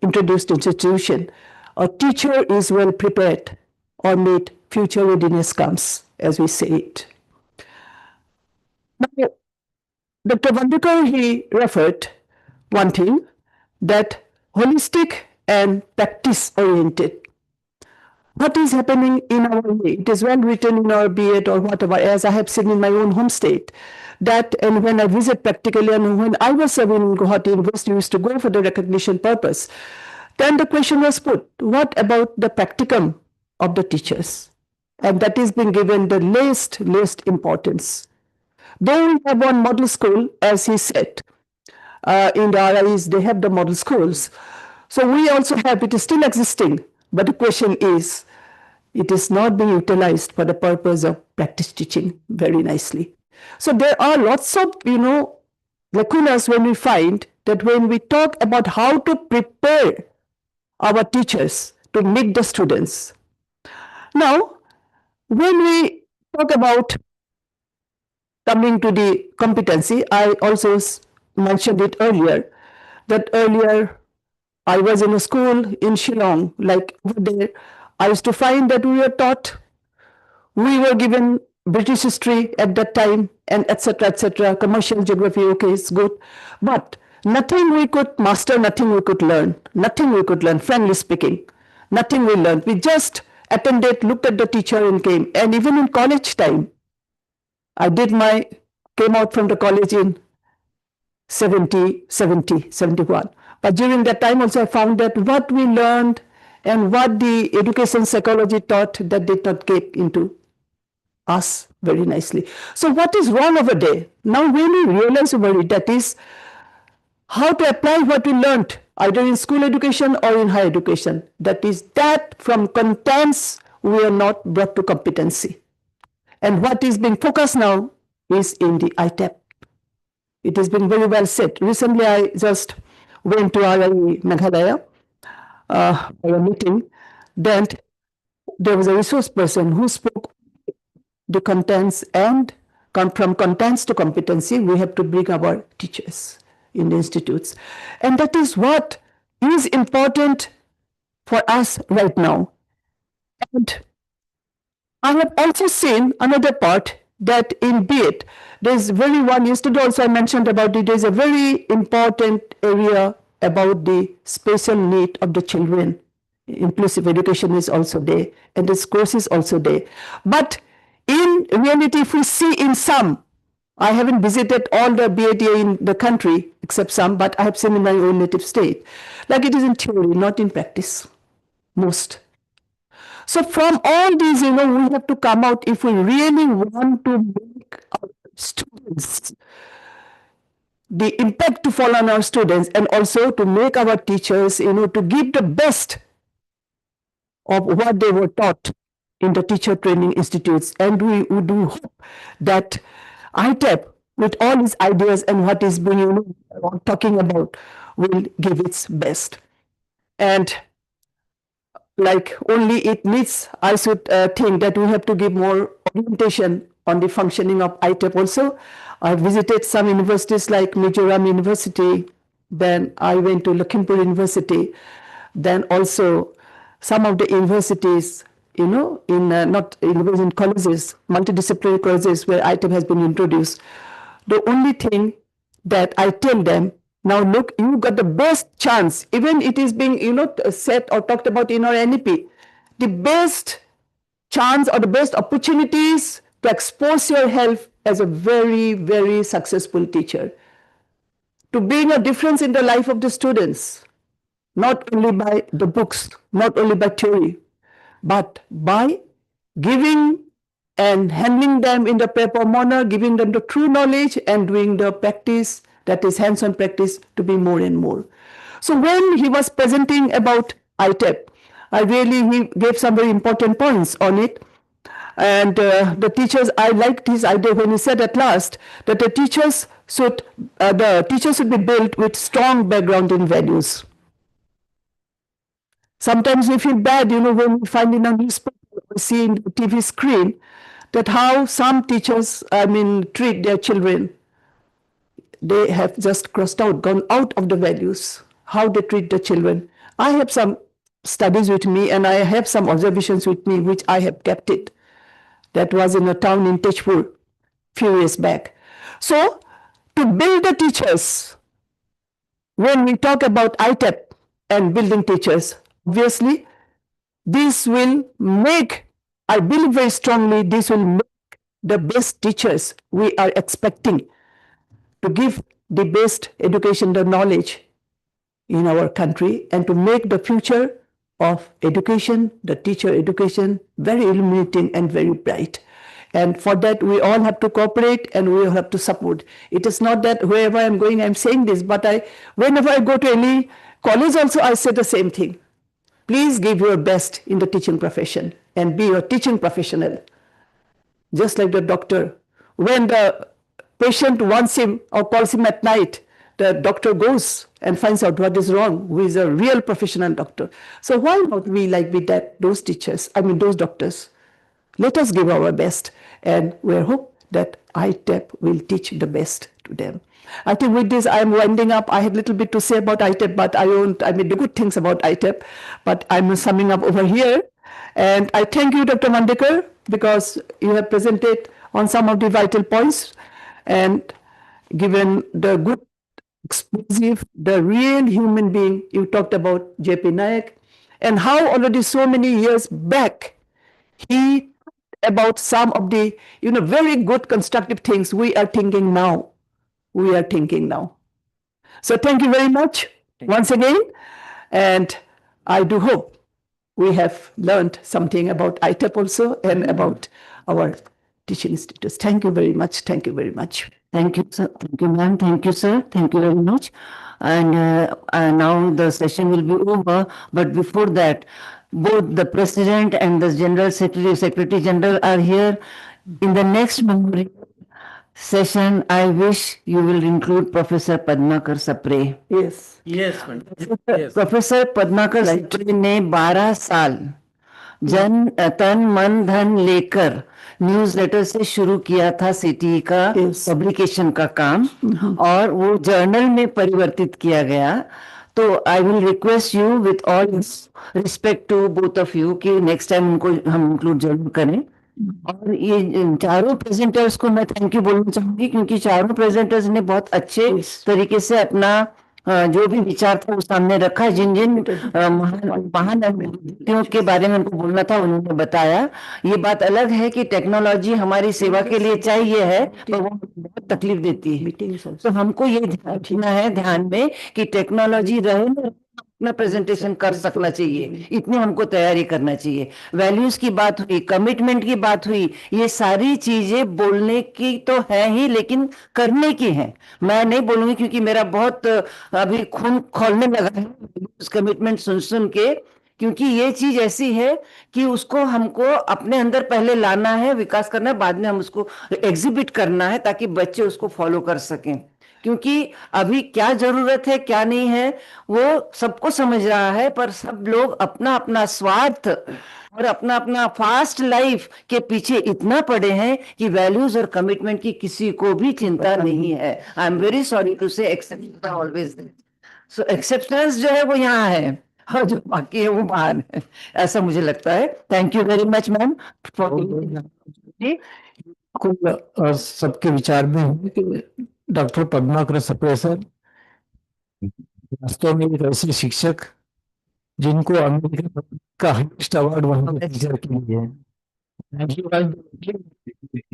introduced institution, a teacher is well prepared or made future readiness comes, as we say it. Now, Dr. Vandekar, he referred one thing, that holistic and practice oriented. What is happening in our way? It is well written in our B.Ed or whatever, as I have seen in my own home state. That, and when I visit practically, and when I was serving in Guwahati University, we used to go for the recognition purpose. Then the question was put, what about the practicum of the teachers? And that is being given the least importance. Though we have one model school, as he said, in the RIs, they have the model schools. So we also have, it is still existing, but the question is, it is not being utilized for the purpose of practice teaching very nicely. So there are lots of, lacunas when we find that when we talk about how to prepare our teachers to meet the students. Now, when we talk about coming to the competency, I also mentioned it earlier, that earlier I was in a school in Shillong, like over there, I used to find that we were given British history at that time, and etc., commercial geography, okay, it's good. But nothing we could master, nothing we could learn, frankly speaking. Nothing we learned. We just attended, looked at the teacher and came. And even in college time, I came out from the college in 71. But during that time also I found that what we learned and what the education psychology taught, that did not get into us very nicely. So what is wrong over there? Now when we realize over it, that is how to apply what we learned either in school education or in higher education. That is that from contents we are not brought to competency. And what is being focused now is in the ITEP. It has been very well said. Recently, I just went to RI Meghalaya for a meeting. Then there was a resource person who spoke the contents, and from contents to competency, we have to bring our teachers in the institutes. And that is what is important for us right now. And I have also seen another part, that in B.Ed, there's very one, yesterday also I mentioned about it, there's a very important area about the special need of the children. Inclusive education is also there, and this course is also there. But in reality, if we see in some, I haven't visited all the B.Ed in the country, except some, but I have seen in my own native state, like it is in theory, not in practice, most. So from all these, we have to come out, if we really want to make our students, the impact to fall on our students, and also to make our teachers, to give the best of what they were taught in the teacher training institutes. And we do hope that ITEP, with all its ideas and what is being talking about, will give its best. And like only it needs, I should think that we have to give more orientation on the functioning of ITEP also. I visited some universities like Mizoram University, then I went to Lakhimpur University, then also some of the universities, in in colleges, multidisciplinary colleges where ITEP has been introduced. The only thing that I tell them, now look, you got the best chance, even it is being, said or talked about in our NEP, the best chance or the best opportunities to expose yourself as a very, very successful teacher, to bring a difference in the life of the students, not only by the books, not only by theory, but by giving and handling them in the proper manner, giving them the true knowledge and doing the practice, that is hands-on practice, to be more and more. So when he was presenting about ITEP, he gave some very important points on it. And the teachers, I liked his idea when he said at last that the teachers should be built with strong background in values. Sometimes we feel bad, when we find in a newspaper or see in the TV screen that how some teachers, treat their children. They have just gone out of the values, how they treat the children. I have some studies with me and I have some observations with me which I have kept it. That was in a town in Tejpur few years back. So, to build the teachers, when we talk about ITEP and building teachers, obviously, this will make, I believe very strongly, this will make the best teachers we are expecting to give the best education, the knowledge in our country, and to make the future of education, the teacher education, very illuminating and very bright. And for that, we all have to cooperate and we all have to support. It is not that wherever I'm going, I'm saying this, but whenever I go to any college also, I say the same thing. Please give your best in the teaching profession and be a teaching professional. Just like the doctor, when the patient wants him or calls him at night, the doctor goes and finds out what is wrong, who is a real professional doctor. So why not we like be that, those teachers, those doctors? Let us give our best, and we hope that ITEP will teach the best to them. I think with this, I am winding up. I had a little bit to say about ITEP, but I mean the good things about ITEP, but I'm summing up over here. And I thank you, Dr. Mandekar, because you have presented on some of the vital points and given the good, explosive, the real human being. You talked about J.P. Nayak and how already so many years back he about some of the very good constructive things we are thinking now. We are thinking now. So thank you very much once again, and I do hope we have learned something about ITEP also and about our teaching institutes. Thank you very much. Thank you very much. Thank you, sir. Thank you, ma'am. Thank you, sir. Thank you very much. And now the session will be over. But before that, both the president and the general secretary general are here. In the next memorial session, I wish you will include Professor Padmakar Sapre. Yes. Yes, madam. Yes. Professor Padmakar Sapre ने 12 साल तन मन धन लेकर newsletter से शुरू किया था सीटीई का पब्लिकेशन का काम और वो जर्नल में परिवर्तित किया गया. तो I will request you with all respect to both of you कि नेक्स्ट टाइम उनको हम इंक्लूड जरूर करें. और ये चारों प्रेजेंटर्स को मैं थैंक यू बोलना चाहूंगी क्योंकि चारों प्रेजेंटर्स ने बहुत अच्छे तरीके से अपना जो भी विचार था वो सामने रखा. जिन जिन महान व्यक्तियों के बारे में उनको बोलना था उन्होंने बताया. ये बात अलग है कि टेक्नोलॉजी हमारी सेवा के लिए चाहिए है पर वो बहुत तकलीफ देती है. तो हमको ये ध्यान रखना है ध्यान में कि टेक्नोलॉजी रहे ना अपना प्रेजेंटेशन कर सकना चाहिए. इतनी हमको तैयारी करना चाहिए. वैल्यूज की बात हुई, कमिटमेंट की बात हुई, ये सारी चीजें बोलने की तो है ही लेकिन करने की है. मैं नहीं बोलूंगी क्योंकि मेरा बहुत अभी खून खोलने लगा है कमिटमेंट सुन सुन के, क्योंकि ये चीज ऐसी है कि उसको हमको अपने अंदर पहले लाना है, विकास करना है, बाद में हम उसको एग्जिबिट करना है ताकि बच्चे उसको फॉलो कर सकें. क्योंकि अभी क्या जरूरत है क्या नहीं है वो सबको समझ रहा है पर सब लोग अपना अपना स्वार्थ और अपना अपना फास्ट लाइफ के पीछे इतना पड़े हैं कि वैल्यूज और कमिटमेंट की किसी को भी चिंता नहीं है. I am very sorry to say exception always. So exceptions जो है वो यहाँ है और जो बाकी है वो बाहर है, ऐसा मुझे लगता है. Thank you very much ma'am for और सबके विचार में है कि डॉक्टर पद्माकर सप्रे सर वास्तव में एक ऐसे शिक्षक जिनको अमेरिका का हाईएस्ट अवार्ड वहां के टीचर के लिए है.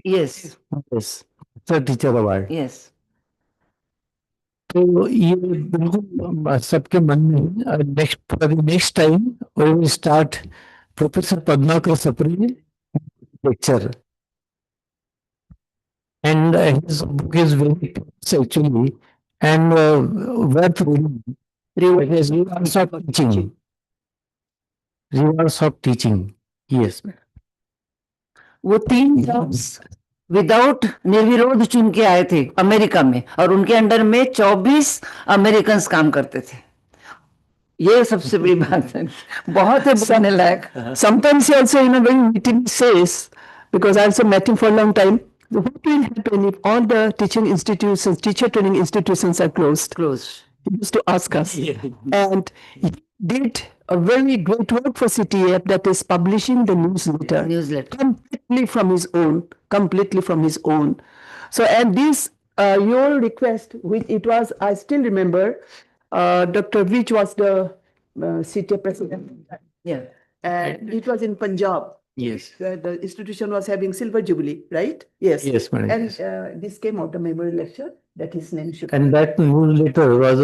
Yes sir teacher award. Yes तो ये बिल्कुल सबके मन में है. Next time we will start professor Padmakar Sapre lecture. And his book is very famous actually and worth reading. It is Rivers of Teaching. Rivers of Teaching. Yes. वो 3 jobs without निर्विरोध चुन के आए थे अमेरिका में और उनके अंडर में 24 अमेरिकन काम करते थे. ये सबसे बड़ी बात है. बहुत है बताने लायक. Sometimes he also in a very meeting says, because I also met him for a long time, what will happen if all the teaching institutions, teacher training institutions are closed? He used to ask us. And he did a very great work for CTEF, that is publishing the newsletter. Completely from his own. So, and these your request, which it was, I still remember, Dr. Rich was the CTEF president. Yeah. And it was in Punjab. Yes. Where the institution was having Silver Jubilee, right? Yes. Yes, madam. And Yes. this came out, a memory lecture that his name should. And that newsletter was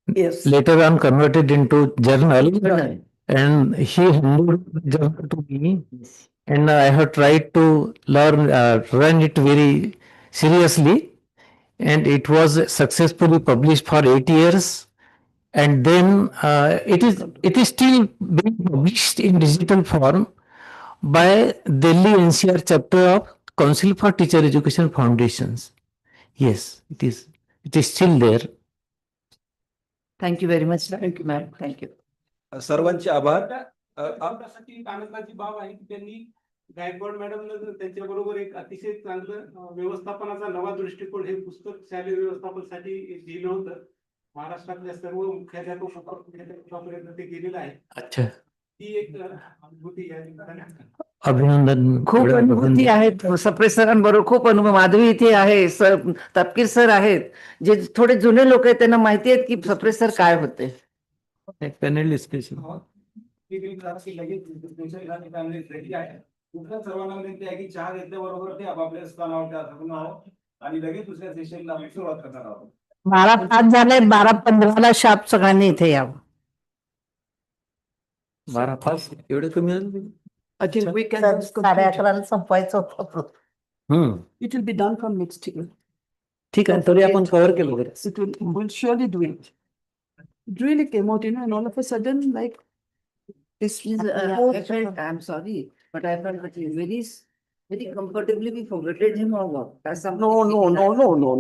Yes. later on converted into journal, Journal. and he handed the journal to me, and I have tried to run it very seriously, and it was successfully published for 8 years, and then it is still being published in digital form by Delhi NCR chapter of Council for Teacher Education Foundations. Yes, it is still there. Thank you very much. Thank you, ma'am. Thank you. सर्वांचे आभार. त्यासाठी आनंदाची बाब आहे की त्यांनी Gaikwad madam त्यांच्या बरोबर एक अतिशय चांगलं व्यवस्थापनाचा नवा दृष्टिकोन हे पुस्तक शालेय व्यवस्थापनासाठी दिलं होतं. महाराष्ट्रातल्या सर्व मुख्याध्यापकांपर्यंत ते गेलेलं आहे. अच्छा, ती एक अनुभूती या निमित्ताने अभिनंदन. खूप अनुभूती आहेत सप्रे सरांबरोबर, खूप अनुभव. माधवी इथे आहे, सर तपकीर सर आहेत, जे थोडे जुने लोक आहेत, त्यांना माहिती आहेत की सप्रे सर काय होते. Panel discussion. रेडी आहे. तुमच्या सर्वांना विनंती आहे की चहा घेतल्याबरोबर ते आपापल्या स्थानावर टाकून आणि लगेच दुसऱ्या सेशनला आपण सुरुवात करणार आहोत. 12:05 झाले, 12:15 शाप सगळ्यांनी इथे यावं. 12 एवढं कमी झालं. I think we can. 11:30 संपवायचं होतं. It will be done from next year. ठीक आहे, तरी आपण कव्हर केलं बरं. We'll surely do it. It really came out, and all of a sudden, like, this is. I felt, I'm sorry, but I felt that very comfortably we forgot him or what. No, no, no, no, no.